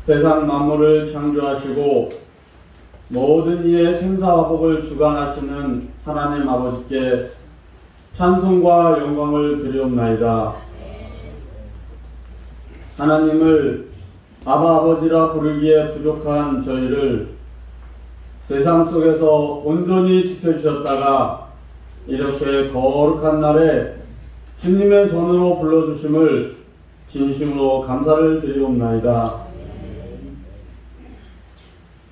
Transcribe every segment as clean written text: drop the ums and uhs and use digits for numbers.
세상 만물을 창조하시고 모든 이의 생사화복을 주관하시는 하나님 아버지께 찬송과 영광을 드리옵나이다. 하나님을 아바 아버지라 부르기에 부족한 저희를 세상 속에서 온전히 지켜주셨다가 이렇게 거룩한 날에 주님의 전으로 불러주심을 진심으로 감사를 드리옵나이다.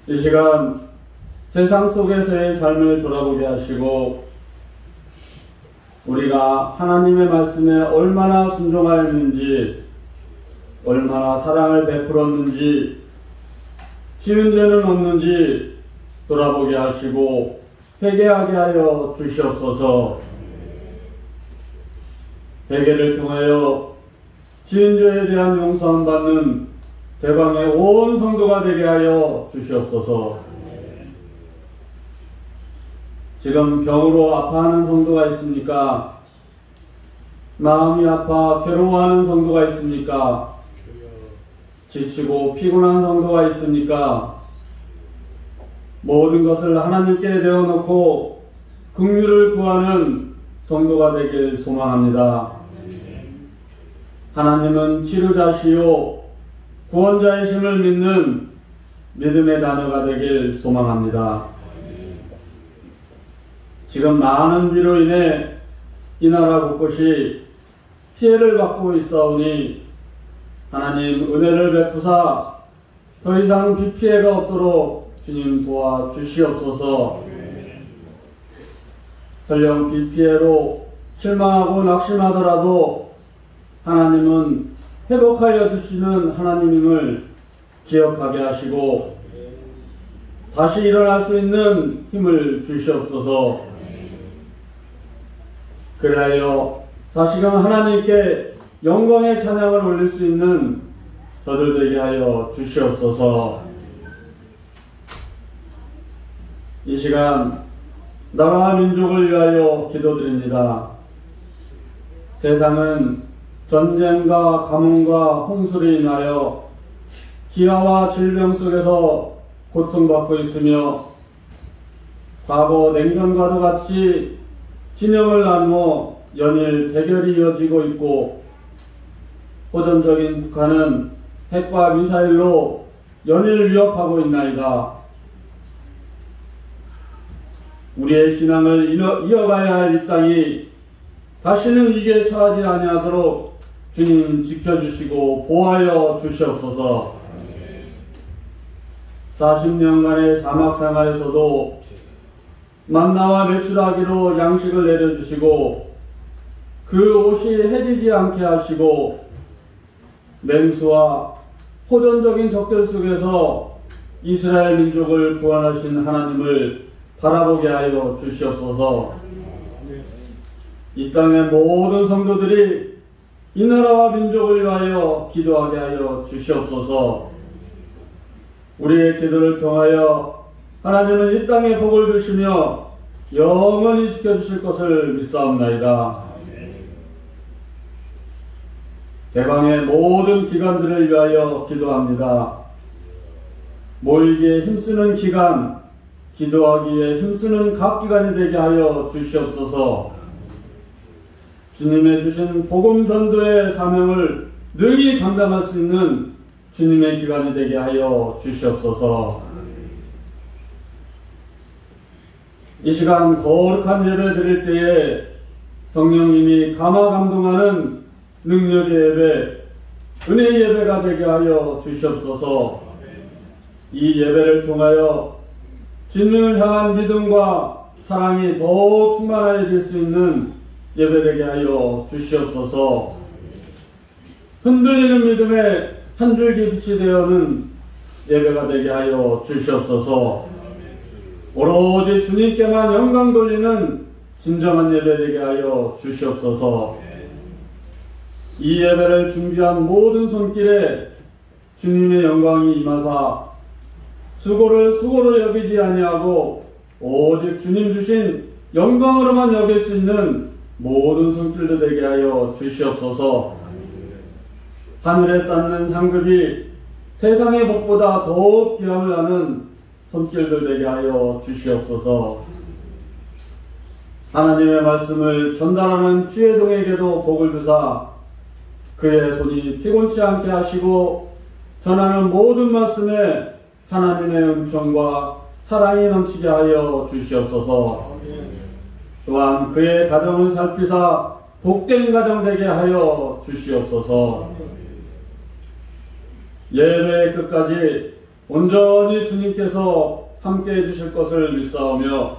이 시간 세상 속에서의 삶을 돌아보게 하시고 우리가 하나님의 말씀에 얼마나 순종하였는지, 얼마나 사랑을 베풀었는지, 지은 죄는 없는지 돌아보게 하시고 회개하게 하여 주시옵소서. 회개를 통하여 지은 죄에 대한 용서함 받는 대방의 온 성도가 되게 하여 주시옵소서. 지금 병으로 아파하는 성도가 있습니까? 마음이 아파 괴로워하는 성도가 있습니까? 지치고 피곤한 성도가 있습니까? 모든 것을 하나님께 내어놓고 긍휼을 구하는 성도가 되길 소망합니다. 하나님은 치료자시요 구원자이심을 믿는 믿음의 자녀가 되길 소망합니다. 지금 많은 비로 인해 이 나라 곳곳이 피해를 받고 있사오니 하나님 은혜를 베푸사 더 이상 비 피해가 없도록 주님 도와주시옵소서. 설령 비 피해로 실망하고 낙심하더라도 하나님은 회복하여 주시는 하나님임을 기억하게 하시고 다시 일어날 수 있는 힘을 주시옵소서. 그리하여 다시금 하나님께 영광의 찬양을 올릴 수 있는 저들 되게 하여 주시옵소서. 이 시간 나라와 민족을 위하여 기도드립니다. 세상은 전쟁과 가뭄과 홍수로 인하여 기아와 질병 속에서 고통받고 있으며 과거 냉전과도 같이 진영을 나누어 연일 대결이 이어지고 있고 호전적인 북한은 핵과 미사일로 연일 위협하고 있나이다. 우리의 신앙을 이어가야 할 이 땅이 다시는 위기에 처하지 아니하도록 주님 지켜주시고 보호하여 주시옵소서. 40년간의 사막생활에서도 만나와 메추라기로 양식을 내려주시고 그 옷이 해지지 않게 하시고 맹수와 호전적인 적들 속에서 이스라엘 민족을 구원하신 하나님을 바라보게 하여 주시옵소서. 이 땅의 모든 성도들이 이 나라와 민족을 위하여 기도하게 하여 주시옵소서. 우리의 기도를 통하여 하나님은 이 땅에 복을 주시며 영원히 지켜주실 것을 믿사옵나이다. 대방의 모든 기관들을 위하여 기도합니다. 모이기에 힘쓰는 기관, 기도하기에 힘쓰는 각 기관이 되게 하여 주시옵소서. 주님의 주신 복음 전도의 사명을 능히 감당할 수 있는 주님의 기관이 되게 하여 주시옵소서. 이 시간 거룩한 예배 드릴 때에 성령님이 감화 감동하는 능력의 예배, 은혜의 예배가 되게 하여 주시옵소서. 이 예배를 통하여 주님을 향한 믿음과 사랑이 더욱 충만해질 수 있는 예배되게 하여 주시옵소서. 흔들리는 믿음의 한 줄기 빛이 되어는 예배가 되게 하여 주시옵소서. 오로지 주님께만 영광 돌리는 진정한 예배 되게 하여 주시옵소서. 이 예배를 준비한 모든 손길에 주님의 영광이 임하사 수고를 수고로 여기지 아니하고 오직 주님 주신 영광으로만 여길 수 있는 모든 손길도 되게 하여 주시옵소서. 하늘에 쌓는 상급이 세상의 복보다 더욱 귀함을 아는 손길들 되게 하여 주시옵소서. 하나님의 말씀을 전달하는 주의 종에게도 복을 주사 그의 손이 피곤치 않게 하시고 전하는 모든 말씀에 하나님의 은총과 사랑이 넘치게 하여 주시옵소서. 또한 그의 가정을 살피사 복된 가정 되게 하여 주시옵소서. 예배의 끝까지 온전히 주님께서 함께 해주실 것을 믿사오며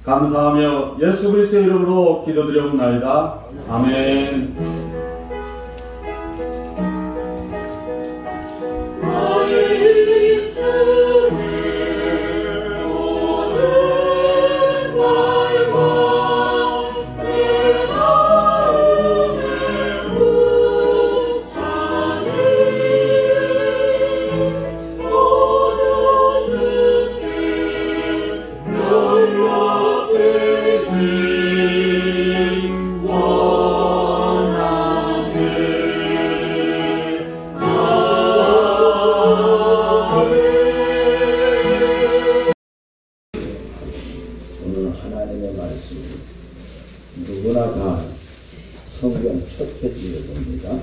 감사하며 예수 그리스도의 이름으로 기도드려옵나이다. 아멘. 누구나 다 성경 첫 페이지를 봅니다.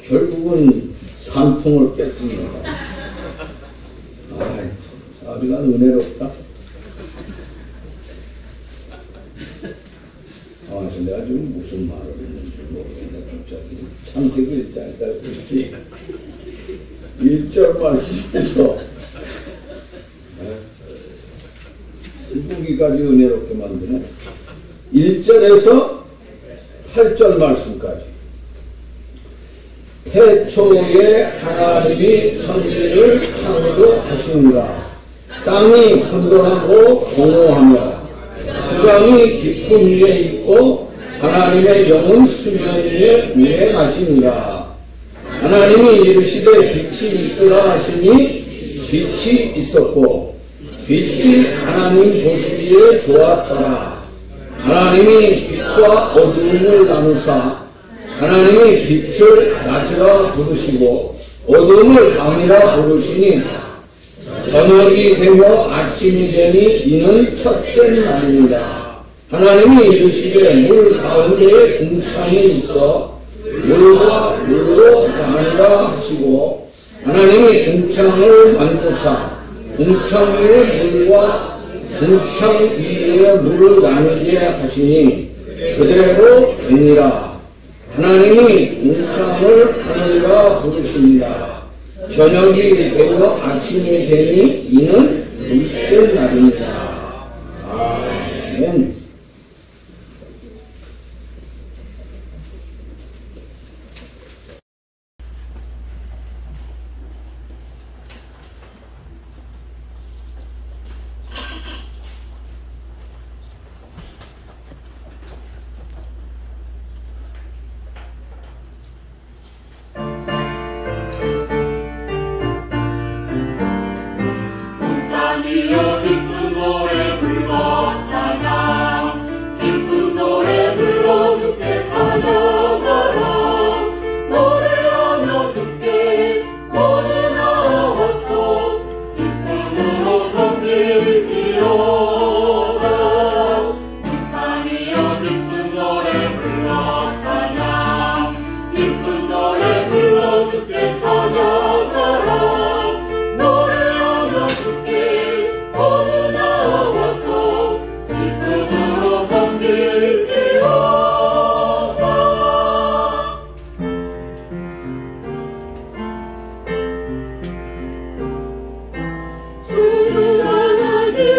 결국은 산통을 깼습니다. 아비가 은혜롭다. 그래서 내가 지금 무슨 말을 했는지 모르겠는데 갑자기 창세기 1장이라 그랬지. 1절 말씀에서 슬프기까지 은혜롭게 만드네. 1절에서 8절 말씀까지 태초에 하나님이 천지를 창조하시니라. 땅이 혼돈하고 공허하며 흑암이 깊은 위에 있고 하나님의 영은 수면 위에 운행하시니라. 하나님이 이르시되 빛이 있으라 하시니 빛이 있었고 빛이 하나님 보시기에 좋았더라. 하나님이 빛과 어두움을 나누사 하나님이 빛을 낮이라 부르시고 어두움을 밤이라 부르시니 저녁이 되며 아침이 되니 이는 첫째 날입니다. 하나님이 이르시되 물 가운데에 궁창이 있어 물과 물로 나누라 하시고 하나님이 궁창을 만드사 궁창 위에 물과 궁창 위에 물을 나누게 하시니 그대로 되니라. 하나님이 궁창을 하늘이라 부르십니다. 저녁이 되어 아침이 되니 이는 둘째 날입니다. 아멘. 기쁜 노래 불러 찬양 기쁜 노래 불러 주께 찬양하라 노래하며 주께 모두 나와서 기쁨으로 섬길지어다 문단이여 기쁜 노래 불러 찬양 기쁜 노래 불러 주께 찬양하라 모두 나와서 기쁨으로 섬길지어다. 주는 하나님이시니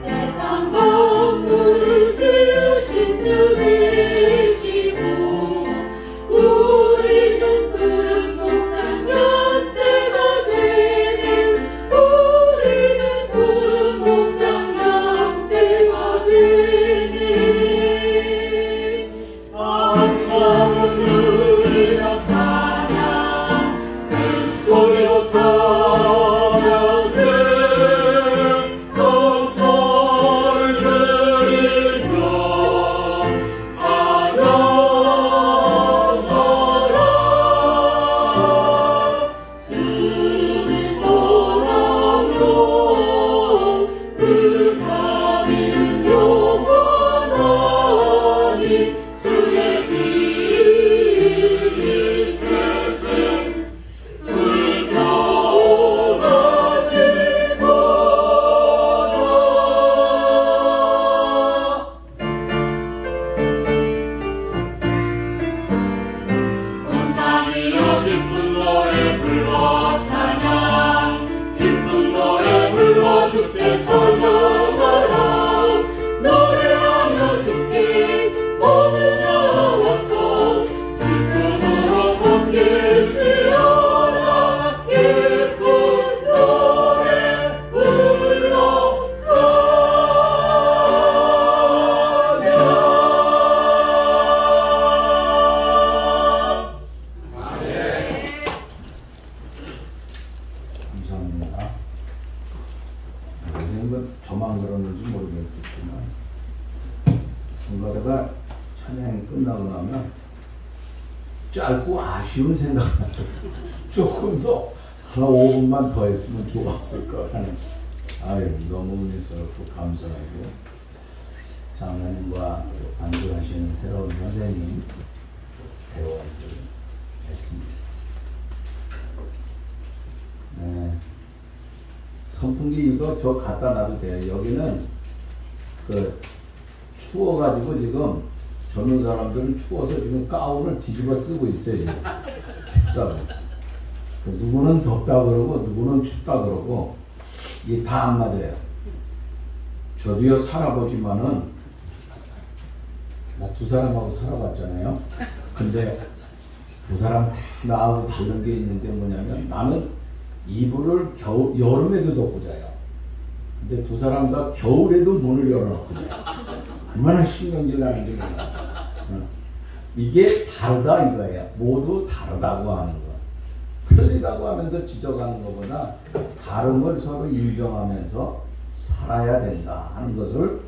세상 만물을 지으신 주 되시고 우리는 푸른 목장 양떼가 되네 우리는 푸른 목장 양떼가 되네 암소를 들으며 찬양 큰 소리로 찬양해 온 나면 짧고 아쉬운 생각이 나요. 조금 더 한 5분만 더 했으면 좋았을 것 하는. 아유, 너무 은혜스럽고 감사하고 장로님과 반주하시는 새로운 선생님 대화를 했습니다. 네. 선풍기 이거 저 갖다 놔도 돼요. 여기는 그 추워가지고 지금 젊은 사람들은 추워서 지금 가운을 뒤집어 쓰고 있어요. 지금. 춥다고. 누구는 덥다 그러고 누구는 춥다 그러고 이게 다 안 맞아요. 저도요 살아보지만은 나 두 사람하고 살아봤잖아요. 근데 두 사람 다 나하고 다른 게 있는데 뭐냐면 나는 이불을 여름에도 덮고 자요. 근데 두 사람 다 겨울에도 문을 열어놓고 자요. 얼마나 신경질 나는지 몰라요. 이게 다르다 이거예요. 모두 다르다고 하는 거. 틀리다고 하면서 지적하는 것보다 다름을 서로 인정하면서 살아야 된다 하는 것을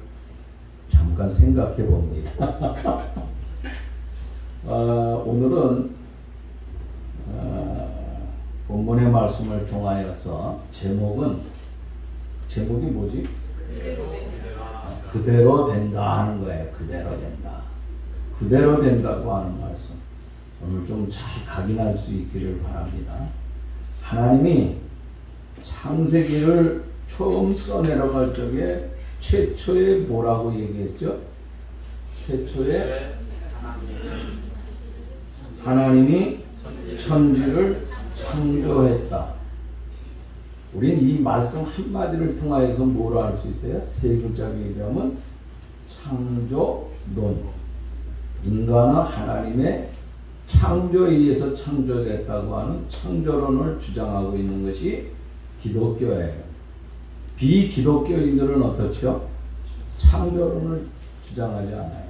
잠깐 생각해 봅니다. 오늘은 본문의 말씀을 통하여서 제목이 뭐지? 그대로 된다 하는 거예요. 그대로 된다. 그대로 된다고 하는 말씀. 오늘 좀 잘 각인할 수 있기를 바랍니다. 하나님이 창세기를 처음 써내려갈 적에 최초에 뭐라고 얘기했죠? 최초에 하나님이 천지를 창조했다. 우리는 이 말씀 한마디를 통하여서 뭐로 알 수 있어요? 세 글자로 얘기하면 창조론. 인간은 하나님의 창조에 의해서 창조됐다고 하는 창조론을 주장하고 있는 것이 기독교예요. 비기독교인들은 어떻죠? 창조론을 주장하지 않아요.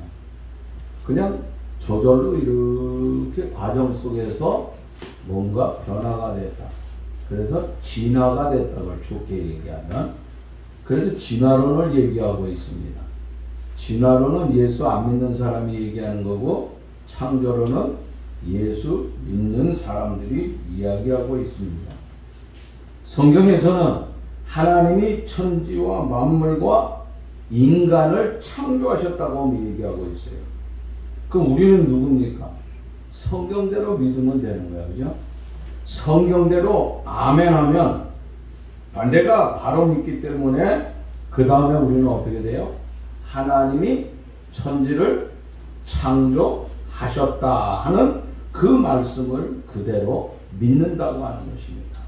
그냥 저절로 이렇게 과정 속에서 뭔가 변화가 됐다. 그래서 진화가 됐다고 좋게 얘기하면, 그래서 진화론을 얘기하고 있습니다. 진화론은 예수 안 믿는 사람이 얘기하는 거고, 창조론은 예수 믿는 사람들이 이야기하고 있습니다. 성경에서는 하나님이 천지와 만물과 인간을 창조하셨다고 얘기하고 있어요. 그럼 우리는 누굽니까? 성경대로 믿으면 되는 거야, 그죠? 성경대로 아멘 하면 내가 바로 믿기 때문에 그 다음에 우리는 어떻게 돼요? 하나님이 천지를 창조하셨다 하는 그 말씀을 그대로 믿는다고 하는 것입니다.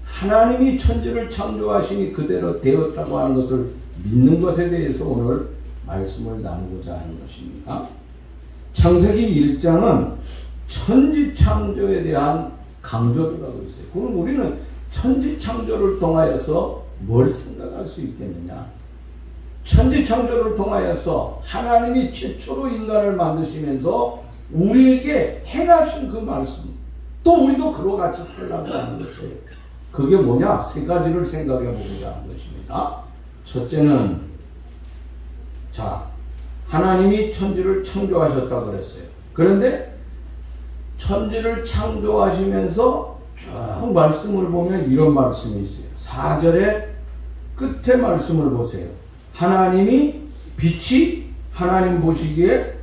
하나님이 천지를 창조하시니 그대로 되었다고 하는 것을 믿는 것에 대해서 오늘 말씀을 나누고자 하는 것입니다. 창세기 1장은 천지 창조에 대한 강조를 하고 있어요. 그럼 우리는 천지 창조를 통하여서 뭘 생각할 수 있겠느냐? 천지 창조를 통하여서 하나님이 최초로 인간을 만드시면서 우리에게 행하신 그 말씀, 또 우리도 그와 같이 살라고 하는 것이에요. 그게 뭐냐? 세 가지를 생각해 보고자 하는 것입니다. 첫째는, 자, 하나님이 천지를 창조하셨다고 그랬어요. 그런데 천지를 창조하시면서 쭉 말씀을 보면 이런 말씀이 있어요. 4절의 끝에 말씀을 보세요. 하나님이 빛이 하나님 보시기에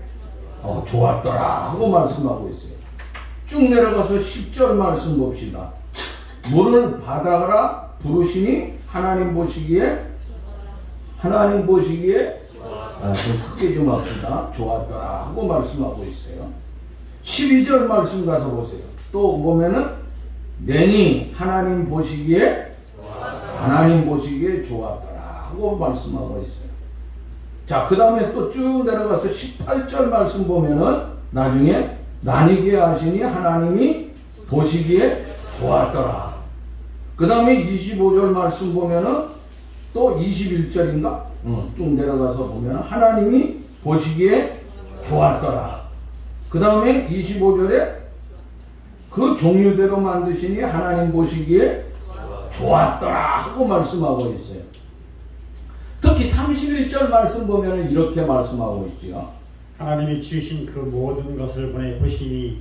좋았더라 하고 말씀하고 있어요. 쭉 내려가서 10절 말씀 봅시다. 물을 바다라 부르시니 하나님 보시기에 좀 크게 좀 합시다. 좋았더라 하고 말씀하고 있어요. 12절 말씀 가서 보세요. 또 보면은 내니 하나님 보시기에 좋았더라 하고 말씀하고 있어요. 자, 그 다음에 또 쭉 내려가서 18절 말씀 보면은 나중에 나뉘게 하시니 하나님이 보시기에 좋았더라. 그 다음에 25절 말씀 보면은 또 21절인가? 쭉 내려가서 보면 하나님이 보시기에 좋았더라. 그 다음에 25절에 그 종류대로 만드시니 하나님 보시기에 좋았더라 하고 말씀하고 있어요. 특히 31절 말씀 보면 이렇게 말씀하고 있죠. 하나님이 지으신 그 모든 것을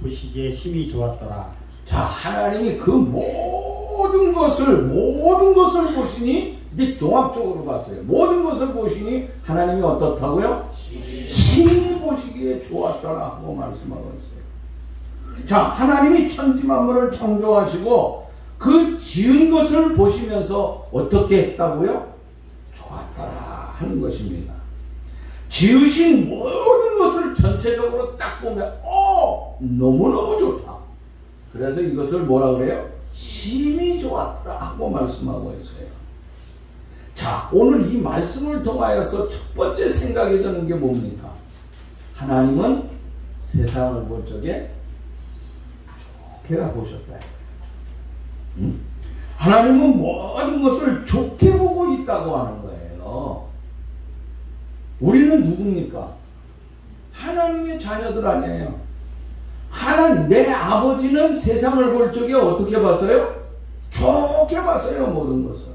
보시기에 심히 좋았더라. 자, 하나님이 그 모든 것을 보시니, 이제 종합적으로 봤어요. 모든 것을 보시니 하나님이 어떻다고요? 심히 보시기에 좋았더라 하고 말씀하고 있어요. 자, 하나님이 천지 만물을 창조하시고 그 지은 것을 보시면서 어떻게 했다고요? 좋았더라 하는 것입니다. 지으신 모든 것을 전체적으로 딱 보면 너무너무 좋다. 그래서 이것을 뭐라 그래요? 심히 좋았더라 하고 말씀하고 있어요. 자, 오늘 이 말씀을 통하여서 첫 번째 생각이 드는 게 뭡니까? 하나님은 세상을 볼 적에 좋게 보셨다. 하나님은 모든 것을 좋게 보고 있다고 하는 거예요. 우리는 누굽니까? 하나님의 자녀들 아니에요. 내 아버지는 세상을 볼 적에 어떻게 봤어요? 좋게 봤어요, 모든 것을.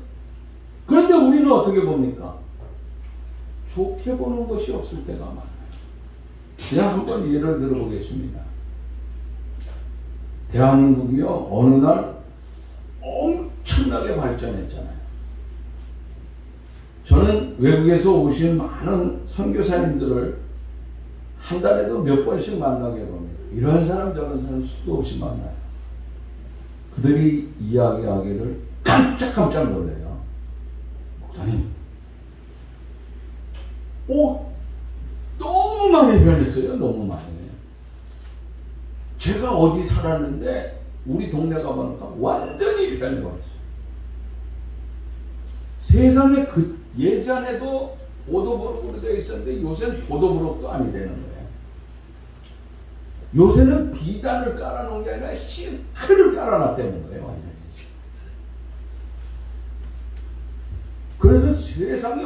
그런데 우리는 어떻게 봅니까? 좋게 보는 것이 없을 때가 많아요. 그냥 한번 예를 들어보겠습니다. 대한민국이요, 어느 날 엄청나게 발전했잖아요. 저는 외국에서 오신 많은 선교사님들을 한 달에도 몇 번씩 만나게 봅니다. 이런 사람 저런 사람 수도 없이 만나요. 그들이 이야기하기를 깜짝 놀래요. 목사님, 너무 많이 변했어요. 너무 많이. 제가 어디 살았는데 우리 동네 가보니까 완전히 변해버렸어요. 세상에 예전에도 보도블록으로 되어 있었는데 요새는 보도블록도 아니 되는 거예요. 요새는 비단을 깔아놓은 게 아니라 싱크를 깔아놨다는 거예요. 완전히. 그래서 세상에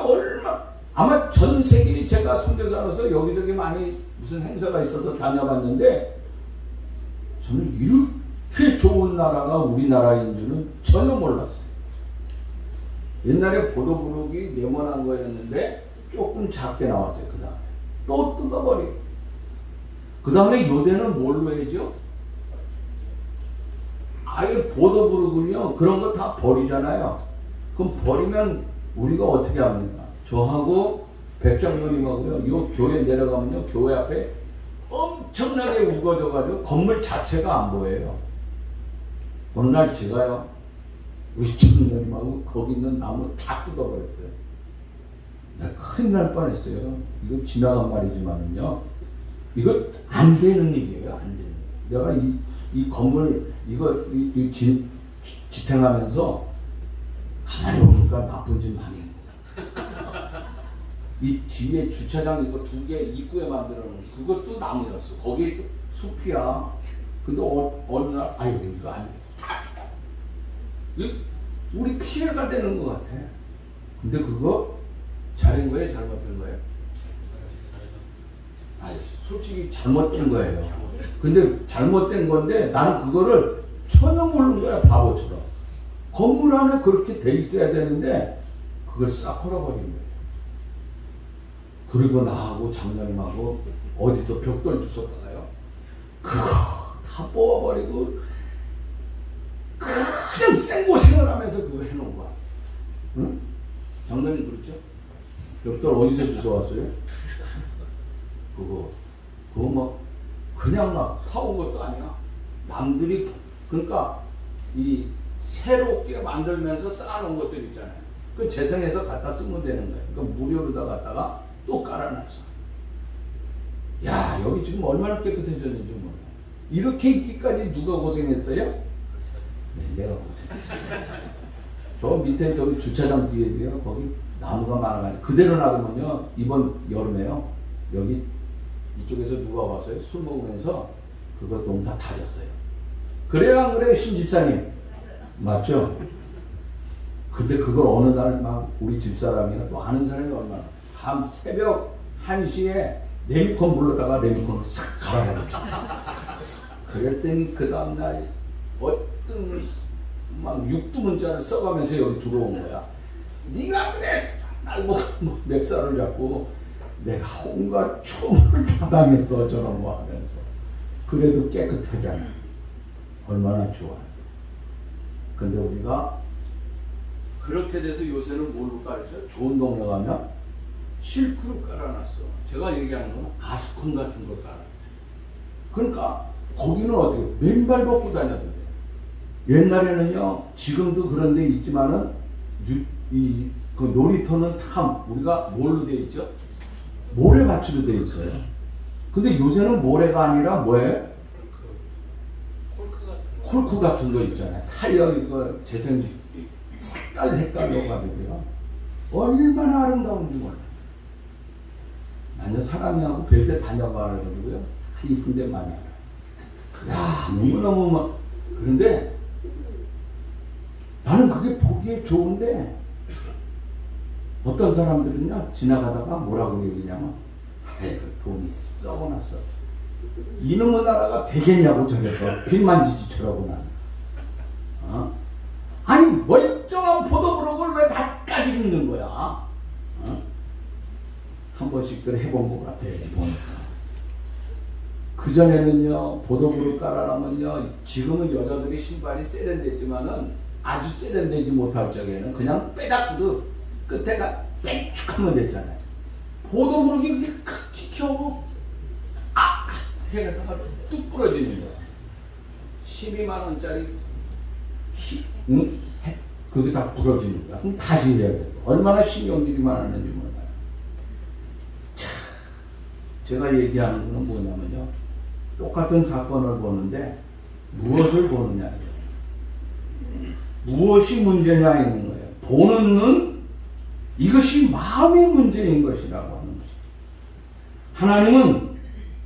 아마 전 세계에 제가 선교사로서 여기저기 많이 무슨 행사가 있어서 다녀봤는데 저는 이렇게 좋은 나라가 우리나라인 줄은 전혀 몰랐어요. 옛날에 보도블록이 네모난 거였는데 조금 작게 나왔어요. 그 다음에 또 뜯어버리고, 그 다음에 요새는 뭘로 해죠? 아예 보도블록은요, 그런 거 다 버리잖아요. 그럼 버리면 우리가 어떻게 합니까? 저하고 백장로님하고요, 이 교회 내려가면요, 교회 앞에 엄청나게 우거져가지고 건물 자체가 안 보여요. 어느 날 제가요, 우리 장로님하고 거기 있는 나무 다 뜯어버렸어요. 내가 큰일 날 뻔했어요. 이거 지나간 말이지만은요, 이거 안 되는 일이에요. 안 되는 일. 내가 이 건물 이 지탱하면서 가만히 보니까 나쁜 짓 많이 했고, 이 뒤에 주차장 이거 2개 입구에 만들어 놓은 그것도 나무였어. 거기 숲이야. 근데 어느 날 이거 안 됐어. 우리 피해가 되는 것 같아. 근데 그거 잘한 거예요? 잘못된 거예요? 솔직히 잘못된 거예요. 근데 잘못된 건데 나는 그거를 전혀 모르는 거야. 바보처럼. 건물 안에 그렇게 돼 있어야 되는데 그걸 싹 헐어버린 거예요. 그리고 나하고 장로님하고 어디서 벽돌 주웠다가요, 그거 다 뽑아버리고 그냥 생고생을 하면서 그거 해놓은 거야. 응? 장로님 그렇죠? 벽돌 어디서 주워왔어요? 그거 뭐 그냥 막 사온 것도 아니야. 남들이, 그러니까 이 새롭게 만들면서 쌓아놓은 것들 있잖아요. 그 재생해서 갖다 쓰면 되는 거예요. 그러니까 무료로 다 갖다가 또 깔아놨어. 야, 여기 지금 얼마나 깨끗해졌는지 몰라. 이렇게 있기까지 누가 고생했어요? 네, 내가 고생했어요. 저 밑에 저기 주차장 뒤에도요, 거기 나무가 많아가지고 그대로 놔두면요, 이번 여름에요, 여기 이쪽에서 누가 와서요, 술 먹으면서 그거 농사 다 졌어요. 그래요, 안 그래요, 신집사님? 맞죠? 근데 그걸 어느 날 막 우리 집사람이나 또 아는 사람이 얼마나, 밤 새벽 1시에 레미콘 불러다가 레미콘을 싹 갈아버렸죠. 그랬더니 그 다음날 어떤 막 육두문자를 써가면서 여기 들어온 거야. 네가 그래! 날 뭐 맥살을 잡고 내가 온갖 총을 다 당했어 저런 거 하면서. 그래도 깨끗하잖아. 얼마나 좋아. 근데 우리가 그렇게 돼서 요새는 뭘로 깔죠? 좋은 동네 가면 실크로 깔아놨어. 제가 얘기하는 건 아스콘 같은 걸 깔아. 그러니까 거기는 어떻게 맨발 벗고 다녀도 돼. 옛날에는요, 지금도 그런 데 있지만은 그 놀이터는 다 우리가 뭘로 돼 있죠? 모래밭으로 돼 있어요. 근데 요새는 모래가 아니라 뭐예요? 콜크 같은 거 있잖아요. 타이어 이거 재생지 색깔로 가지고요. 얼마나 아름다운지 몰라요. 나는 사랑이하고 별대 다녀봐가지고요. 다 이쁜 데 많이 알아요. 야, 너무너무 막. 그런데 나는 그게 보기에 좋은데 어떤 사람들은요, 지나가다가 뭐라고 얘기냐면, 아이고, 돈이 썩어놨어. 이놈의 나라가 되겠냐고 저래서 빌만지지처라고 나는. 아니 멀쩡한 포도부록을 왜 다 까지 긁는 거야? 한 번씩 그래 해본 것 같아요. 보니까. 그전에는요, 보도부록 깔아놓으면요, 지금은 여자들이 신발이 세련됐지만은 아주 세련되지 못할 적에는 그냥 빼닥도 끝에가 빽쭉하면 됐잖아요. 보도부록이 그렇게 칵 찍혀 해가 뚝 부러지는 거야. 12만원짜리 그게 다 부러지는 거야. 그럼 다시 해야 돼. 얼마나 신경질이 많았는지 몰라요. 자, 제가 얘기하는 거는 뭐냐면요, 똑같은 사건을 보는데 무엇을 보느냐, 무엇이 문제냐 있는 거예요. 보는 눈, 이것이 마음의 문제인 것이라고 하는 거죠. 하나님은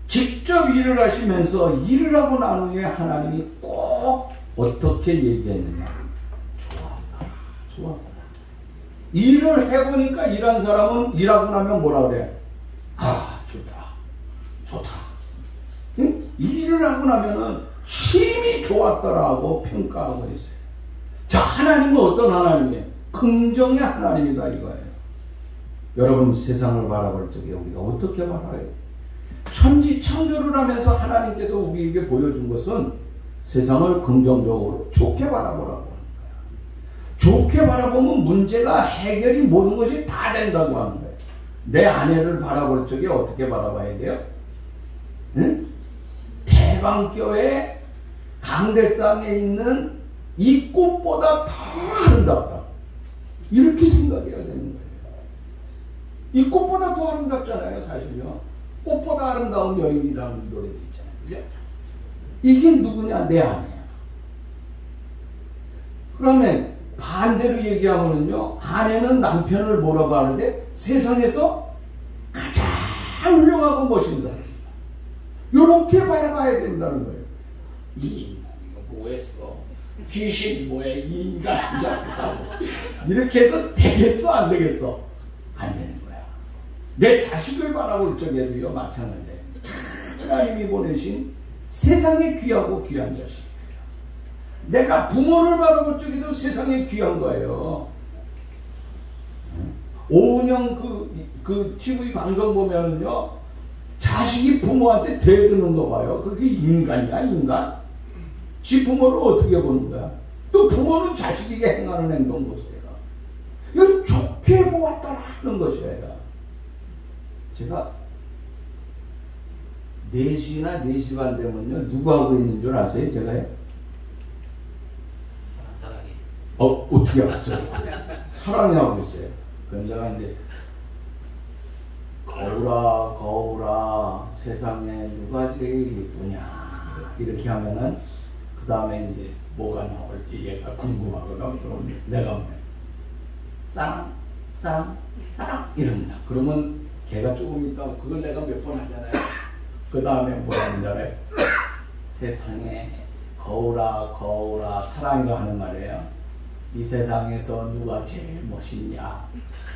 직접 일을 하시면서 일을 하고 난 후에 하나님이 꼭 어떻게 얘기했느냐. 좋았다. 일을 해보니까 일한 사람은 일하고 나면 뭐라 그래? 아, 좋다. 응? 일을 하고 나면은 심히 좋았다라고 평가하고 있어요. 자, 하나님은 어떤 하나님이에요? 긍정의 하나님이다 이거예요. 여러분, 세상을 바라볼 적에 우리가 어떻게 바라요? 천지 창조를 하면서 하나님께서 우리에게 보여준 것은 세상을 긍정적으로 좋게 바라보라고 하는 거야. 좋게 바라보면 문제가 해결이 모든 것이 다 된다고 하는 거예요. 내 아내를 바라볼 적에 어떻게 바라봐야 돼요? 응? 대방교회 강대상에 있는 이 꽃보다 더 아름답다. 이렇게 생각해야 되는 거예요. 이 꽃보다 더 아름답잖아요, 사실요. 꽃보다 아름다운 여인이라는 노래도 있잖아요. 그죠? 이게 누구냐? 내 아내야. 그러면 반대로 얘기하면요, 아내는 남편을 뭐라고 하는데 세상에서 가장 훌륭하고 멋있는 사람. 이렇게 바라봐야 된다는 거예요. 이 인간 이거 뭐했어? 귀신 뭐해? 이 인간 잡고 이렇게 해서 되겠어? 안 되겠어? 안 되는 거야. 내 자식을 바라볼 적에도요, 마찬가지예요. 하나님이 보내신 세상에 귀하고 귀한 자식이에요. 내가 부모를 바라볼 적에도 세상에 귀한 거예요. 오은영 그 TV 방송 보면은요, 자식이 부모한테 대드는 거 봐요. 그게 인간이야, 인간? 지 부모를 어떻게 보는 거야? 또 부모는 자식에게 행하는 행동 보세요. 이건 좋게 보았다 하는 것이에요. 제가 4시나 4시 반 되면요, 누구 하고 있는 줄 아세요? 제가요? 사랑해. 어떻게 알았어요? 사랑해 하고 있어요. 그럼 제가 이제 거울아 세상에 누가 제일 예쁘냐 이렇게 하면은 그 다음에 이제 뭐가 나올지 얘가 궁금하거든. 그럼 내가 사랑 이럽니다. 그러면 걔가 조금 있다 그걸 내가 몇 번 하잖아요. 그 다음에 뭐라 하는지 세상에 거울아 사랑이가 하는 말이에요. 이 세상에서 누가 제일 멋있냐?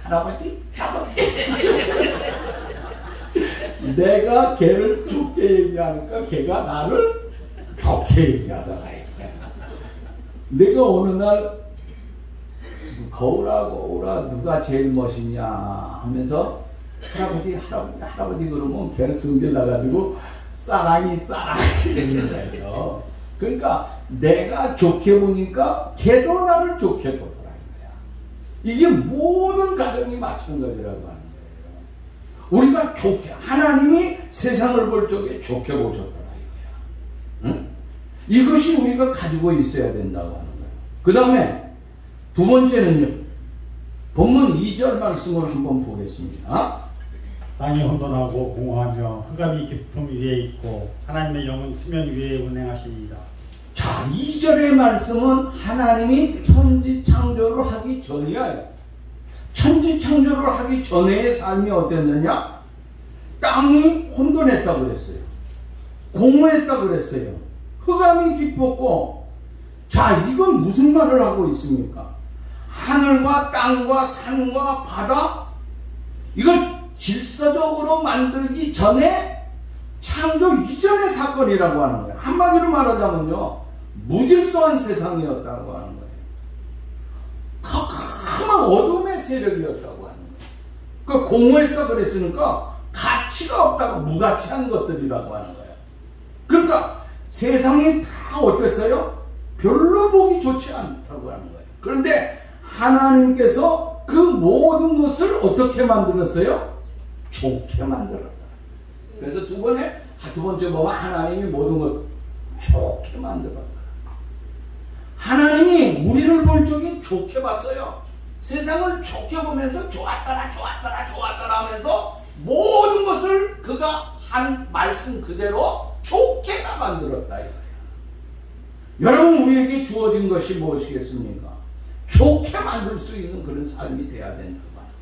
할아버지? 내가 걔를 좋게 얘기하니까 걔가 나를 좋게 얘기하잖아. 내가 어느 날 거울아 누가 제일 멋있냐 하면서 할아버지 그러면 걔는 성질 나가지고 사랑이 되는 거예요. 그러니까 내가 좋게 보니까 걔도 나를 좋게 보더라 이거야. 이게 모든 가정이 마찬가지라고 하는 거예요. 우리가 좋게, 하나님이 세상을 볼 적에 좋게 보셨더라 이거야. 응? 이것이 우리가 가지고 있어야 된다고 하는 거예요. 그 다음에 두 번째는요, 본문 2절 말씀을 한번 보겠습니다. 땅이 혼돈하고 공허하며 흑암이 깊음 위에 있고 하나님의 영은 수면 위에 운행하시니이다. 자, 2절의 말씀은 하나님이 천지 창조를 하기 전이야. 천지 창조를 하기 전의 삶이 어땠느냐? 땅이 혼돈했다고 그랬어요. 공허했다고 그랬어요. 흑암이 깊었고, 자, 이건 무슨 말을 하고 있습니까? 하늘과 땅과 산과 바다, 이걸 질서적으로 만들기 전에 창조 이전의 사건이라고 하는 거예요. 한마디로 말하자면요, 무질서한 세상이었다고 하는 거예요. 캄캄한 어둠의 세력이었다고 하는 거예요. 그 공허했다 그랬으니까 가치가 없다고, 무가치한 것들이라고 하는 거예요. 그러니까 세상이 다 어땠어요? 별로 보기 좋지 않다고 하는 거예요. 그런데 하나님께서 그 모든 것을 어떻게 만들었어요? 좋게 만들었다. 그래서 두 번째 보면 하나님이 모든 것을 좋게 만들었다. 하나님이 우리를 볼 적에 좋게 봤어요. 세상을 좋게 보면서 좋았더라 하면서 모든 것을 그가 한 말씀 그대로 좋게 다 만들었다 이거예요. 여러분, 우리에게 주어진 것이 무엇이겠습니까? 좋게 만들 수 있는 그런 삶이 돼야 된다고 합니다.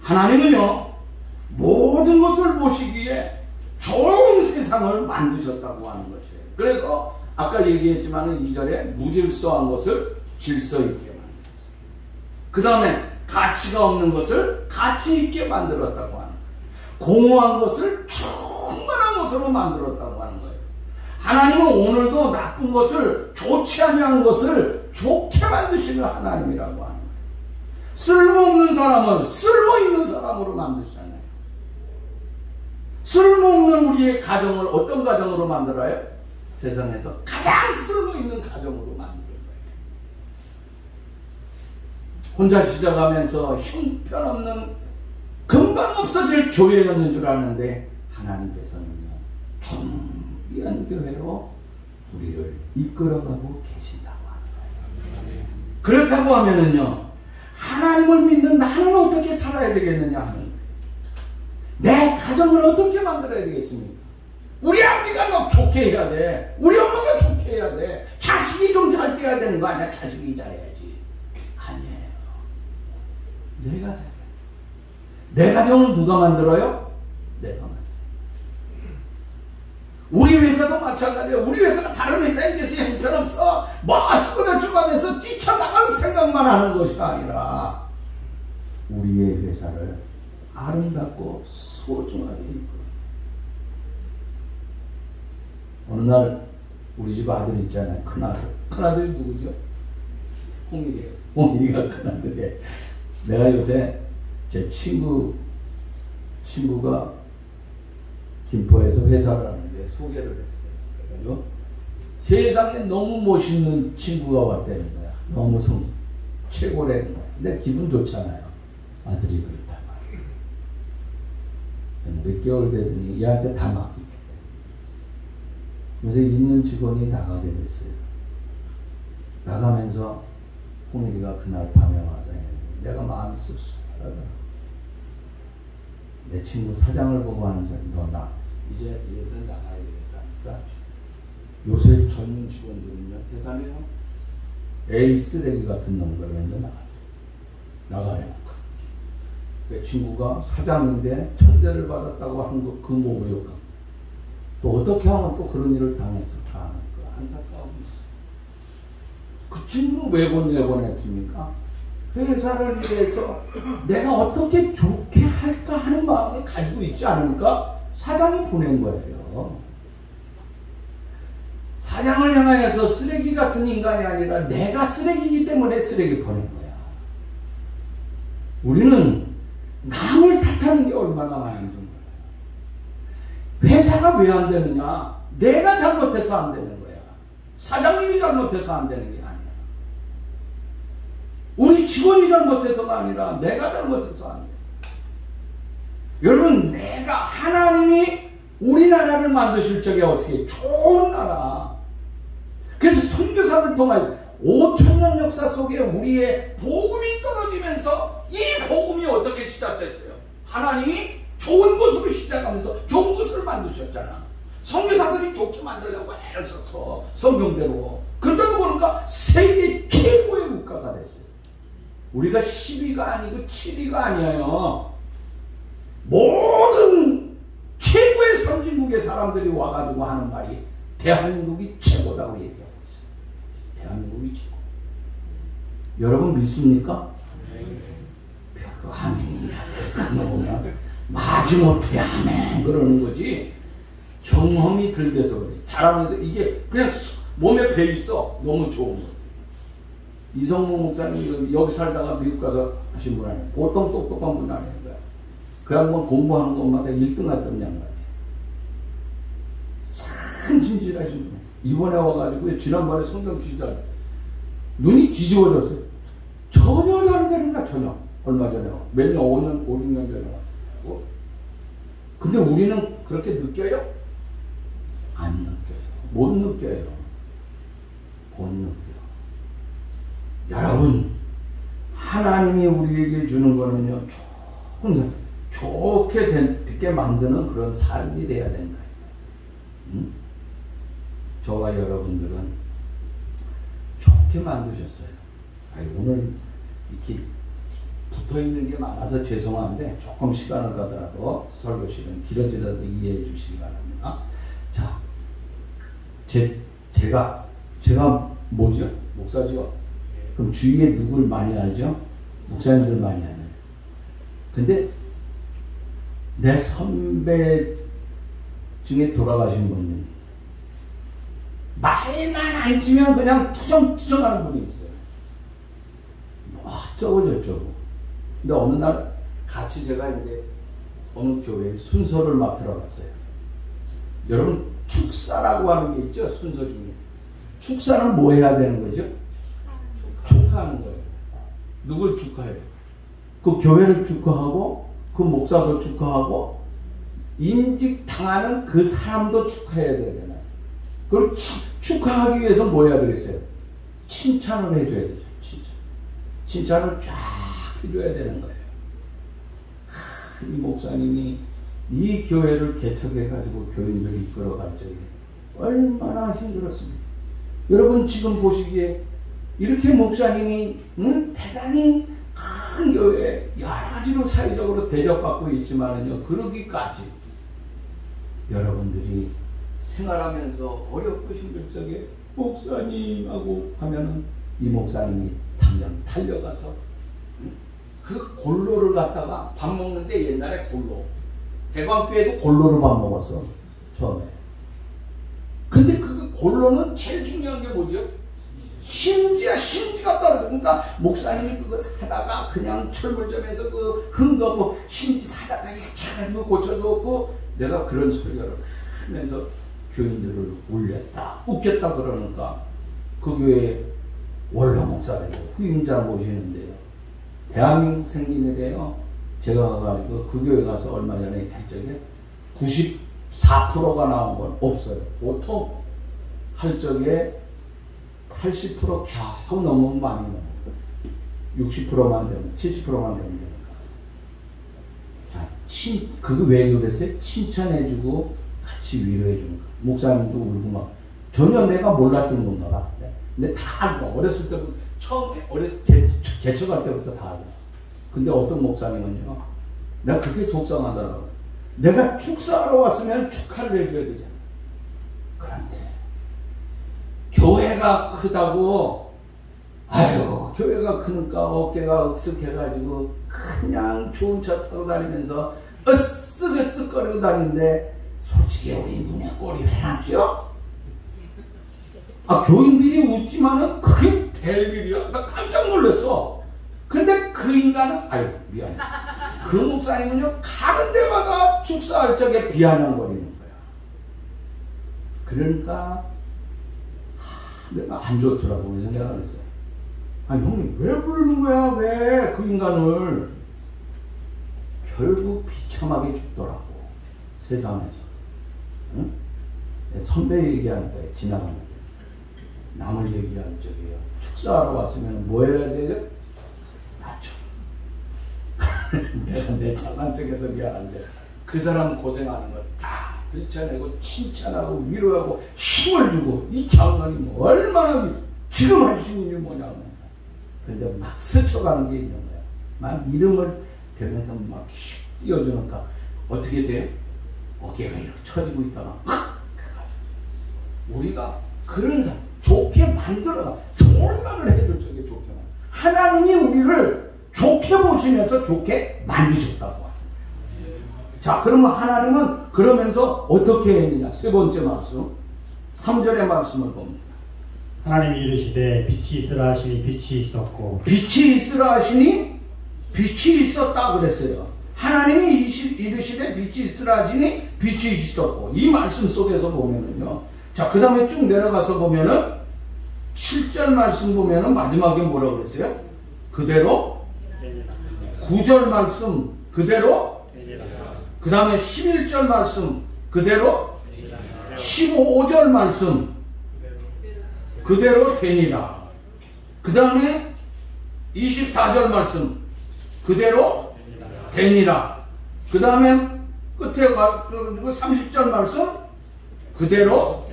하나님은요, 모든 것을 보시기에 좋은 세상을 만드셨다고 하는 것이에요. 그래서 아까 얘기했지만 2절에 무질서한 것을 질서 있게 만들었어요. 그 다음에 가치가 없는 것을 가치 있게 만들었다고 하는 거예요. 공허한 것을 충만한 것으로 만들었다고 하는 거예요. 하나님은 오늘도 나쁜 것을, 좋지 아니한 것을 좋게 만드시는 하나님이라고 하는 거예요. 쓸모없는 사람을 쓸모있는 사람으로 만드시잖아요. 쓸모없는 우리의 가정을 어떤 가정으로 만들어요? 세상에서 가장 쓸모있는 가정으로 만드는 거예요. 혼자 시작하면서 형편없는 금방 없어질 교회였는 줄 아는데 하나님께서는요, 존귀한 교회로 우리를 이끌어가고 계신다고 하는 거예요. 그렇다고 하면은요, 하나님을 믿는 나는 어떻게 살아야 되겠느냐 하는 거예요. 내 가정을 어떻게 만들어야 되겠습니까? 우리 아버지가 너 좋게 해야 돼. 우리 엄마가 좋게 해야 돼. 자식이 좀 잘 돼야 되는 거 아니야? 자식이 잘해야지. 아니에요. 내가 잘해. 내 가정은 누가 만들어요? 내가 만들어요. 우리 회사도 마찬가지예요. 우리 회사가 다른 회사에 비해서 형편없어. 뭐 어쩌고 하면서 뛰쳐나가는 생각만 하는 것이 아니라 우리의 회사를 아름답고 소중하게 이끌어. 어느 날 우리 집 아들 있잖아요. 큰아들이 누구죠? 홍일이에요. 홍일이가 큰아들이에요. 내가 요새 제 친구가 김포에서 회사를 하는데 소개를 했어요. 그래가지고 세상에 너무 멋있는 친구가 왔다는 거야. 너무 최고라는 거야. 근데 기분 좋잖아요. 아들이 그렇단 말이에요. 몇 개월 되더니 얘한테 다 맡기겠다. 그래서 있는 직원이 나가게 됐어요. 나가면서 홍일이가 그날 밤에 와서 내가 마음이 씁쓸하더라. 내 친구 사장을 보고 하는 소리, 너 나 이제 여기서 나가야 되겠다니까. 요새 젊은 직원들은요 대단해요. 에이 쓰레기 같은 놈들 먼저 나가래. 그 친구가 사장인데 천대를 받았다고 하는 거 그 모욕감. 또 어떻게 하면 또 그런 일을 당했을까 하는 그 안타까움이 있어. 그 친구는 왜 내보냈습니까? 회사를 위해서 내가 어떻게 좋게 할까 하는 마음을 가지고 있지 않으니까 사장이 보낸 거예요. 사장을 향하여서 쓰레기 같은 인간이 아니라 내가 쓰레기이기 때문에 쓰레기 보낸 거야. 우리는 남을 탓하는 내가 왜 안 되느냐? 내가 잘못해서 안 되는 거야. 사장님이 잘못해서 안 되는 게 아니야. 우리 직원이 잘못해서가 아니라 내가 잘못해서 안 돼. 여러분, 내가 하나님이 우리나라를 만드실 적에 어떻게 좋은 나라. 그래서 선교사를 통하여 5,000년 역사 속에 우리의 복음이 떨어지면서 이 복음이 어떻게 시작됐어요? 하나님이 좋은 것으로 시작하면서 좋은 것을 만드셨잖아. 선교사들이 좋게 만들려고 애를 써서 성경대로. 그러다 보니까 세계 최고의 국가가 됐어요. 우리가 10위가 아니고 7위가 아니에요. 모든 최고의 선진국의 사람들이 와가지고 하는 말이 대한민국이 최고다고 얘기하고 있어요. 대한민국이 최고. 여러분 믿습니까? 별로 아멘이야. 그거 보면 마지못해 아멘 그러는 거지. 경험이 덜 돼서 그래. 잘하면서 이게 그냥 몸에 배 있어. 너무 좋은 거. 이성무 목사님 여기 살다가 미국 가서 하신 분 아니에요. 보통 똑똑한 분 아니에요. 그 양반 공부하는 것마다 1등 했던 양반이에요. 참 진실하신 분. 이번에 와가지고 지난번에 성경 주시다 눈이 뒤집어졌어요. 전혀 다르다니까 전혀. 얼마 전에 몇 년, 5년, 5, 6년 전에 와가지고. 근데 우리는 그렇게 느껴요? 안 느껴요. 못 느껴요. 못 느껴요. 여러분, 하나님이 우리에게 주는 거는요, 좋게 되게 만드는 그런 삶이 돼야 된다. 응? 저와 여러분들은 좋게 만드셨어요. 아니, 오늘 이렇게 붙어 있는 게 많아서 죄송한데 조금 시간을 가더라도 설교실은 길어지라도 이해해 주시기 바랍니다. 자, 제가 뭐죠? 목사죠? 그럼 주위에 누굴 많이 알죠? 목사님들 많이 알아요. 근데 내 선배 중에 돌아가신 분은 말만 안 지면 그냥 투정투정하는 분이 있어요. 저거. 근데 어느 날 같이 제가 이제 어느 교회에 순서를 맡으러 갔어요. 여러분, 축사라고 하는 게 있죠? 순서 중에. 축사는 뭐 해야 되는 거죠? 축하하는 거예요. 누굴 축하해요? 그 교회를 축하하고, 그 목사도 축하하고, 임직 당하는 그 사람도 축하해야 되잖아요. 그걸 축하하기 위해서 뭐 해야 되겠어요? 칭찬을 해줘야 되죠. 칭찬을 쫙 해줘야 되는 거예요. 이 목사님이 이 교회를 개척해가지고 교인들을 이끌어갈 적에 얼마나 힘들었습니까? 여러분 지금 보시기에 이렇게 목사님이 대단히 큰 교회 여러 가지로 사회적으로 대접받고 있지만은요, 그러기까지 여러분들이 생활하면서 어렵고 힘들 적에 목사님하고 하면은 이 목사님이 당장 달려가서 그 골로를 갖다가 밥 먹는데, 옛날에 골로, 대광교회도 골로를 밥 먹었어 처음에. 근데 그 골로는 제일 중요한 게 뭐죠? 심지가 떨어져. 그러니까 목사님이 그거 사다가 그냥 철물점에서 그 흥거고 심지 사다가 이렇게 해가지고 고쳐줬고, 내가 그런 설교를 하면서 교인들을 울렸다 웃겼다 그러니까 그 교회에 원로 목사라고 후임자 모시는데요, 대한민국 생긴 일에요, 제가 가가지고 그 교회 가서 얼마 전에 할 적에 94%가 나온 건 없어요. 보통 할 적에 80% 겨우 넘으면 많이 넘어요. 60%만 되면, 70%만 되면 되니까. 자, 그거 왜 그랬어요? 칭찬해주고 같이 위로해주는 거. 목사님도 울고 막, 전혀 내가 몰랐던 건가 봐. 근데 다 알고, 어렸을 때부터, 처음에, 개척할 때부터 다 알고. 근데 어떤 목사님은요, 내가 그렇게 속상하더라고요. 내가 축사하러 왔으면 축하를 해줘야 되잖아. 그런데, 교회가 크다고, 아유, 교회가 크니까 어깨가 억쓱해가지고, 그냥 좋은 차 타고 다니면서, 으쓱으쓱거리고 다니는데, 솔직히 우리 눈에 꼴이 해놨죠? 교인들이 웃지만은 그게 될 일이야. 나 깜짝 놀랐어. 근데 그 인간은, 아유, 미안해. 그 목사님은요, 가는 데마다 축사할 적에 비아냥거리는 거야. 그러니까 내가 안 좋더라고. 그래서 내가 그랬어요. 아니 형님 왜 부르는 거야? 왜 그 인간을? 결국 비참하게 죽더라고. 세상에서. 응? 내 선배 얘기하는 거예요. 지나가는 거. 남을 얘기하는 적이에요. 축사하러 왔으면 뭐 해야 돼요? 맞죠. 내가 내 장난 쪽에서 미안한데 그 사람 고생하는 거 다 들춰내고 칭찬하고 위로하고 힘을 주고 이 장관이 얼마나 지금 하시는 일이 뭐냐고. 근데 막 스쳐가는 게 있는 거야. 막 이름을 대면서 막 띄워주니까 어떻게 돼요? 어깨가 이렇게 처지고 있다가 우리가 그런 사람 좋게 만들어라. 좋은 말을 해줄 적에 좋게 만들어. 하나님이 우리를 좋게 보시면서 좋게 만드셨다고 하는 거예요. 자, 그러면 하나님은 그러면서 어떻게 했느냐? 세 번째 말씀 3절의 말씀을 봅니다. 하나님이 이르시되 빛이 있으라 하시니 빛이 있었고 빛이 있으라 하시니 빛이 있었다 그랬어요. 하나님이 이르시되 빛이 있으라 하시니 빛이 있었고 이 말씀 속에서 보면은요. 자, 그 다음에 쭉 내려가서 보면은 7절 말씀 보면은 마지막에 뭐라고 그랬어요? 그대로 9절 말씀 그대로 그 다음에 11절 말씀 그대로 15절 말씀 그대로 되니라. 그 다음에 24절 말씀 그대로 되니라. 그 다음에 끝에 30절 말씀 그대로.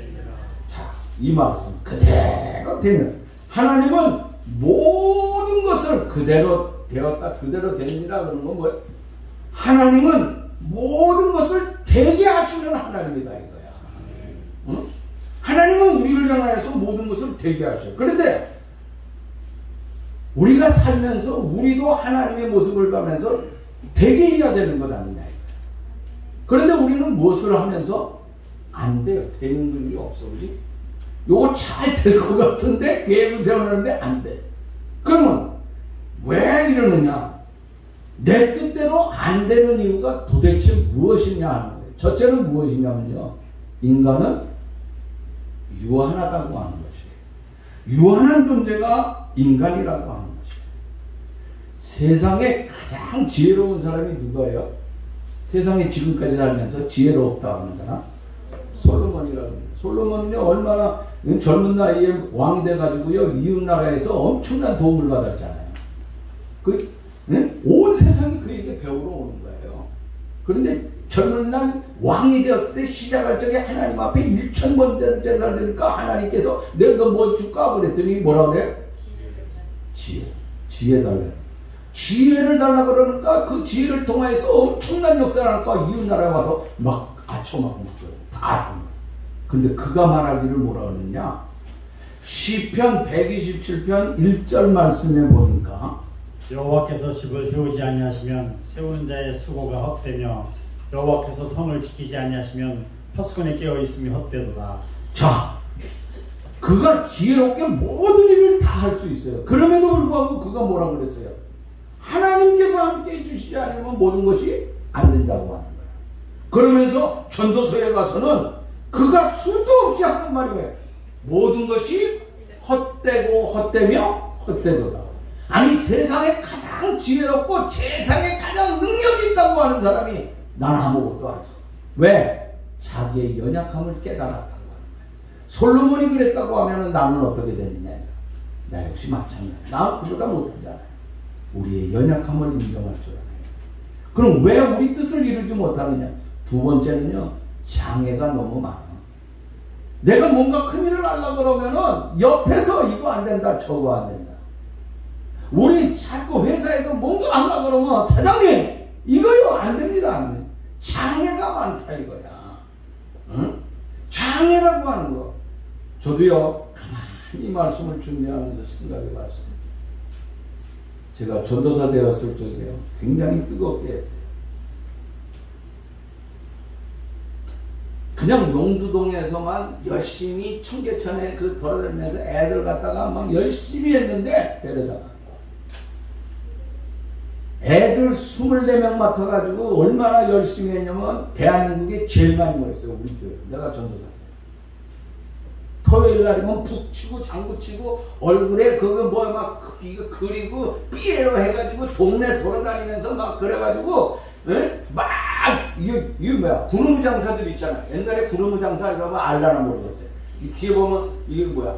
자, 이 말씀 그대로 되니라. 하나님은 모든 것을 그대로 되었다 그대로 되니라. 그런 건 뭐예요? 하나님은 모든 것을 되게 하시는 하나님이다 이거야. 응? 하나님은 우리를 향하여서 모든 것을 되게 하셔요. 그런데 우리가 살면서 우리도 하나님의 모습을 가면서 되게 해야 되는 것 아니냐. 그런데 우리는 무엇을 하면서 안 돼요. 되는 일이 없어. 그지? 요거 잘 될 것 같은데 계획을 세우는데 안 돼. 그러면 왜 이러느냐? 내 뜻대로 안 되는 이유가 도대체 무엇이냐 하는 거예요. 첫째는 무엇이냐면요. 인간은 유한하다고 하는 것이에요. 유한한 존재가 인간이라고 하는 것이에요. 세상에 가장 지혜로운 사람이 누가예요? 세상에 지금까지 살면서 지혜롭다고 하는 사람? 솔로몬이라고 합니다. 솔로몬은요, 얼마나 젊은 나이에 왕이 돼가지고요, 이웃나라에서 엄청난 도움을 받았잖아요. 온 세상이 그에게 배우러 오는 거예요. 그런데 젊은 날 왕이 되었을 때 시작할 적에 하나님 앞에 1000번 제사를 드리니까 하나님께서 내가 너 뭐 줄까? 그랬더니 뭐라 그래? 지혜 달래. 지혜를 달라 그러니까 그 지혜를 통해서 엄청난 역사를 할까? 이웃나라에 와서 막 아쳐맞고 막 다 줍니다. 근데 그가 말하기를 뭐라 그러느냐? 시편 127편 1절 말씀에 보니까 여호와께서 집을 세우지 아니하시면 세우는 자의 수고가 헛되며 여호와께서 성을 지키지 아니하시면 파수꾼에 깨어 있음이 헛되도다. 자, 그가 지혜롭게 모든 일을 다 할 수 있어요. 그럼에도 불구하고 그가 뭐라 그랬어요? 하나님께서 함께 해주시지 않으면 모든 것이 안 된다고 하는 거예요. 그러면서 전도서에 가서는 그가 수도 없이 하는 말이 왜? 모든 것이 헛되고 헛되며 헛되도다. 아니, 세상에 가장 지혜롭고 세상에 가장 능력이 있다고 하는 사람이 난 아무것도 안 했어. 왜? 자기의 연약함을 깨달았다고 하는 거야. 솔로몬이 그랬다고 하면 나는 어떻게 되느냐. 나 역시 마찬가지야. 나 그보다 못하잖아요. 우리의 연약함을 인정할 줄 알아요. 그럼 왜 우리 뜻을 이루지 못하느냐? 두 번째는요, 장애가 너무 많아. 내가 뭔가 큰일을 하려고 그러면은 옆에서 이거 안 된다, 저거 안 된다. 우리 자꾸 회사에서 뭔가 하려고 그러면 사장님, 이거요 안 됩니다. 안 돼. 장애가 많다 이거야. 응? 장애라고 하는 거. 저도요, 가만히 이 말씀을 준비하면서 생각해 봤습니다. 제가 전도사 되었을 적에요, 굉장히 뜨겁게 했어요. 그냥 용두동에서만 열심히 청계천에 그 돌아다니면서 애들 갖다가 막 열심히 했는데, 데려다가 애들 24명 맡아가지고 얼마나 열심히 했냐면 대한민국에 제일 많이 모였어요. 우리 교회. 내가 전도사. 토요일 날이면 북 치고 장구 치고 얼굴에 그거 뭐야 막 이거 그리고 삐에로 해가지고 동네 돌아다니면서 막 그래가지고 막 이거 뭐야 구르무 장사들 있잖아. 옛날에 구르무 장사 이러면 알라나 모르겠어요. 이 뒤에 보면 이게 뭐야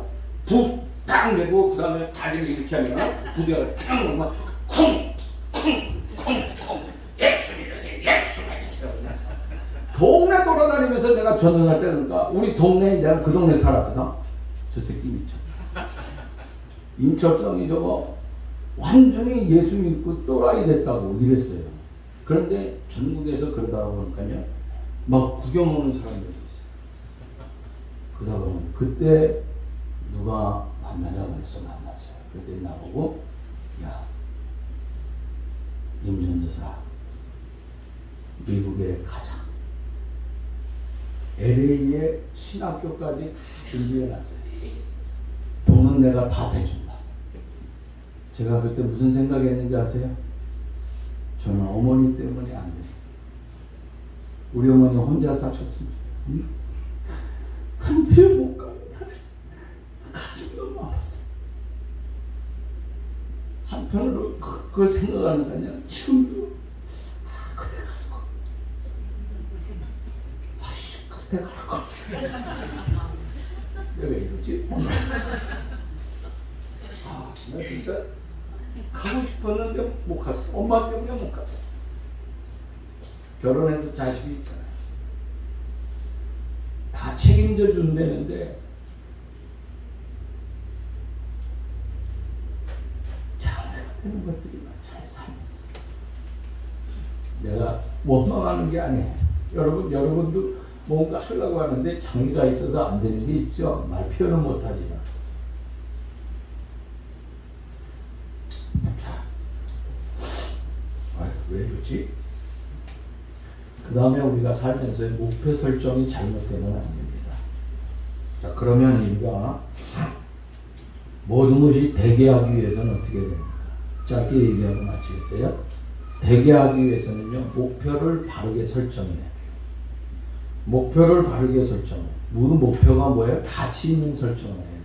북 딱 내고 그 다음에 다리를 이렇게 하면 부대가 탁 놓으면 쿵쿵쿵쿵 예수 믿으세요 예수 믿으세요. 동네 돌아다니면서 내가 전도할 때 그러니까 우리 동네에 내가 그 동네 살았거든. 저 새끼 미쳐. 임철성이 저거 완전히 예수 믿고 또라이 됐다고 이랬어요. 그런데 전국에서 그러다 보니까요 막 구경 오는 사람들이 있어요. 그러다 보면 그때 누가 만나자고 해서 만났어요. 그때 나보고 야 임전도사 미국에 가자. LA에 신학교까지 다 준비해놨어요. 돈은 내가 다 대준다. 제가 그때 무슨 생각했는지 아세요? 저는 어머니 때문에 안 돼요. 우리 어머니 혼자 사셨습니다. 안 돼요, 못 가요. 가슴이 너무 아팠어요. 한편으로 그걸 생각하니까요, 지금도 그때 갈 거. 아씨, 그때 갈 거. 내가 왜 이러지? 나 진짜 가고 싶었는데 못 갔어. 엄마 때문에 못 갔어. 결혼해서 자식이 있잖아요. 다 책임져 준다는데 되는 것들이 잘 살면서 내가 원망하는 게 아니에요. 여러분도 뭔가 하려고 하는데 장애가 있어서 안 되는 게 있죠. 말 표현은 못하지만. 자, 왜 이러지? 그 다음에 우리가 살면서 목표 설정이 잘못되면 안 됩니다. 자, 그러면 우리가 모든 것이 되게 하기 위해서는 어떻게 됩니까? 짧게 얘기하고 마치겠어요? 되게 하기 위해서는요, 목표를 바르게 설정해야 돼요. 목표를 바르게 설정해요. 모든 목표가 뭐예요? 가치 있는 설정을 해야 돼요.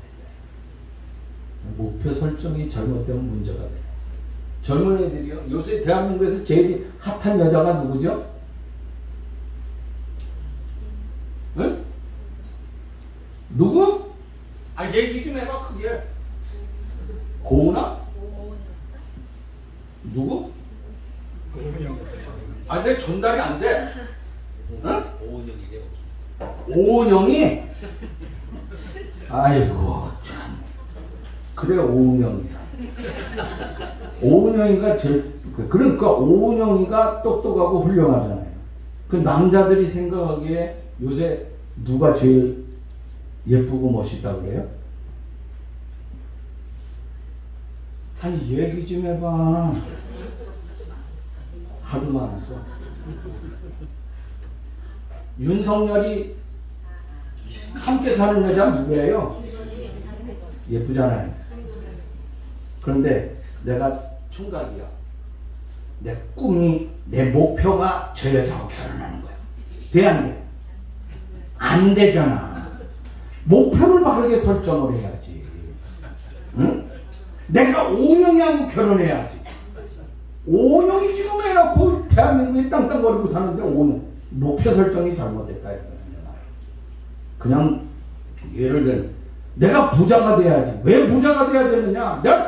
목표 설정이 잘못되면 문제가 돼요. 젊은 애들이요, 요새 대한민국에서 제일 핫한 여자가 누구죠? 응? 누구? 얘기 좀 해봐, 크게. 고은아? 누구? 내 전달이 안 돼. 응? 오은영이? 아이고, 참. 그래, 오은영이다. 오은영이가 제일, 그러니까 오은영이가 똑똑하고 훌륭하잖아요. 그 남자들이 생각하기에 요새 누가 제일 예쁘고 멋있다고 그래요? 아니, 얘기 좀 해봐. 하도 많아서. 윤석열이 함께 사는 여자 누구예요? 예쁘잖아요. 그런데 내가 총각이야. 내 꿈이, 내 목표가 저 여자하고 결혼하는 거야. 돼, 안 돼? 안 되잖아. 목표를 바르게 설정을 해야지. 응? 내가 오은영이하고 결혼해야지. 오은영이 지금 해놓고 대한민국에 땅땅거리고 사는데 오은영 목표 설정이 잘못됐다. 그냥 예를 들면 내가 부자가 돼야지. 왜 부자가 돼야 되느냐? 내가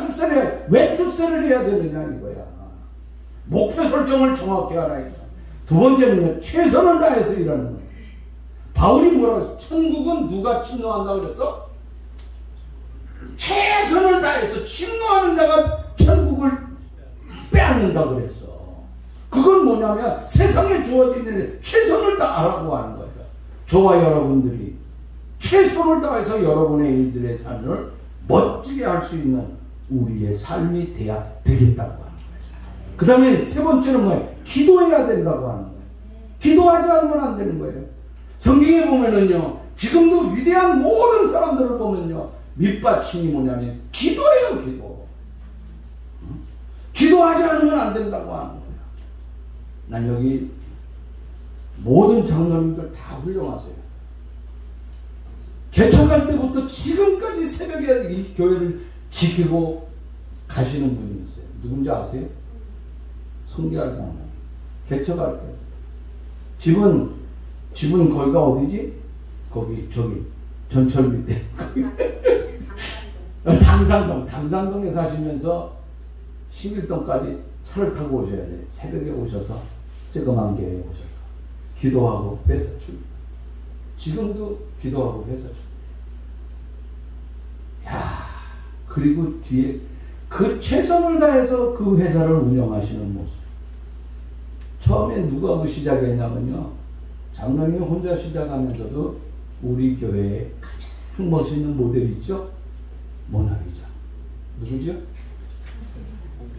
왜 출세를 해야 되느냐 이거야. 목표 설정을 정확히 알아야 돼. 두 번째는요, 최선을 다해서 일하는 거야. 바울이 뭐라고? 천국은 누가 침노한다 그랬어? 최선을 다해서 침노하는 자가 천국을 빼앗는다 그랬어. 그건 뭐냐면 세상에 주어지는 최선을 다하라고 하는 거예요. 저와 여러분들이 최선을 다해서 여러분의 일들의 삶을 멋지게 할 수 있는 우리의 삶이 돼야 되겠다고 하는 거예요. 그 다음에 세 번째는 뭐예요? 기도해야 된다고 하는 거예요. 기도하지 않으면 안 되는 거예요. 성경에 보면은요, 지금도 위대한 모든 사람들을 보면요, 밑받침이 뭐냐면 기도예요, 기도. 기도하지 않으면 안 된다고 하는 거예요. 난 여기 모든 장로님들 다 훌륭하세요. 개척할 때부터 지금까지 새벽에 이 교회를 지키고 가시는 분이 있어요. 누군지 아세요? 송기할 장로. 개척할 때. 집은 거기가 어디지? 거기 저기 전철 밑에 당산동에 사시면서 신길동까지 차를 타고 오셔야 돼. 새벽에 오셔서 쬐그만 교회에 오셔서 기도하고 회사 줍니다. 지금도 기도하고 회사 줍니다. 야, 그리고 뒤에 그 최선을 다해서 그 회사를 운영하시는 모습. 처음에 누가 그 시작했냐면요, 장로님이 혼자 시작하면서도 우리 교회에 가장 멋있는 모델이 있죠? 모나리자. 누구죠?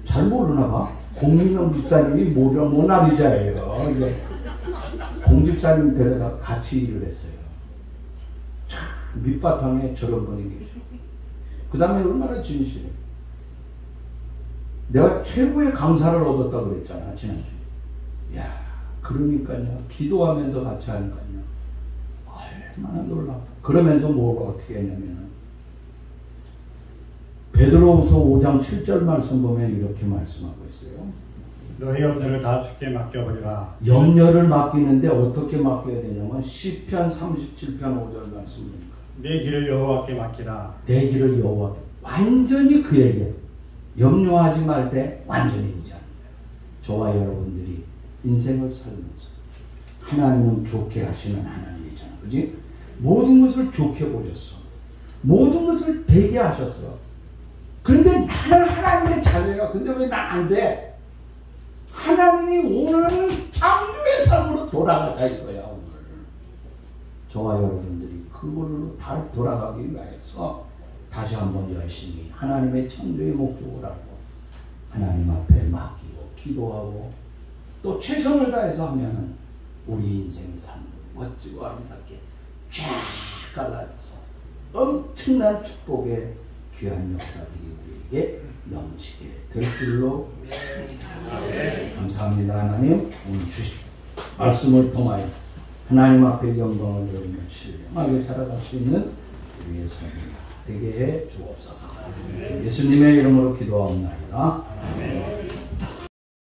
잘 모르나 봐. 공민영 집사님이 모나리자예요. 공 집사님 데려다 같이 일을 했어요. 참 밑바탕에 저런 분이 계셔. 그 다음에 얼마나 진실해. 내가 최고의 강사를 얻었다고 그랬잖아, 지난주에. 야, 그러니까요, 기도하면서 같이 하니까요, 얼마나 놀랍다. 그러면서 뭐가 어떻게 했냐면, 베드로후서 5장 7절 말씀 보면 이렇게 말씀하고 있어요. 너희 염려를 다 주께 맡겨버리라. 염려를 맡기는데 어떻게 맡겨야 되냐면 시편 37편 5절 말씀입니다. 내 길을 여호와께 맡기라. 내 길을 여호와께, 완전히 그에게 염려하지 말 때 완전히 인지하는 거예요. 저와 여러분들이 인생을 살면서 하나님은 좋게 하시는 하나님이잖아, 그지? 모든 것을 좋게 보셨어. 모든 것을 되게 하셨어. 그런데 나는 하나님의 자녀야. 근데 왜 난 안 돼? 하나님이 원하는 창조의 삶으로 돌아가자 이거야. 오늘 저와 여러분들이 그걸로 다 돌아가기 위해서 다시 한번 열심히 하나님의 창조의 목적을 알고 하나님 앞에 맡기고 기도하고 또 최선을 다해서 하면 우리 인생의 삶을 멋지고 아름답게 쫙 갈라져서 엄청난 축복의 귀한 역사들이 우리에게 넘치게 될 줄로 믿습니다. 감사합니다. 하나님, 오늘 주신 말씀을 통하여 하나님 앞에 영광을 돌리며 신령하게 살아갈 수 있는 우리의 삶이 되게 해 주옵소서. 예수님의 이름으로 기도하옵나이다. 아멘.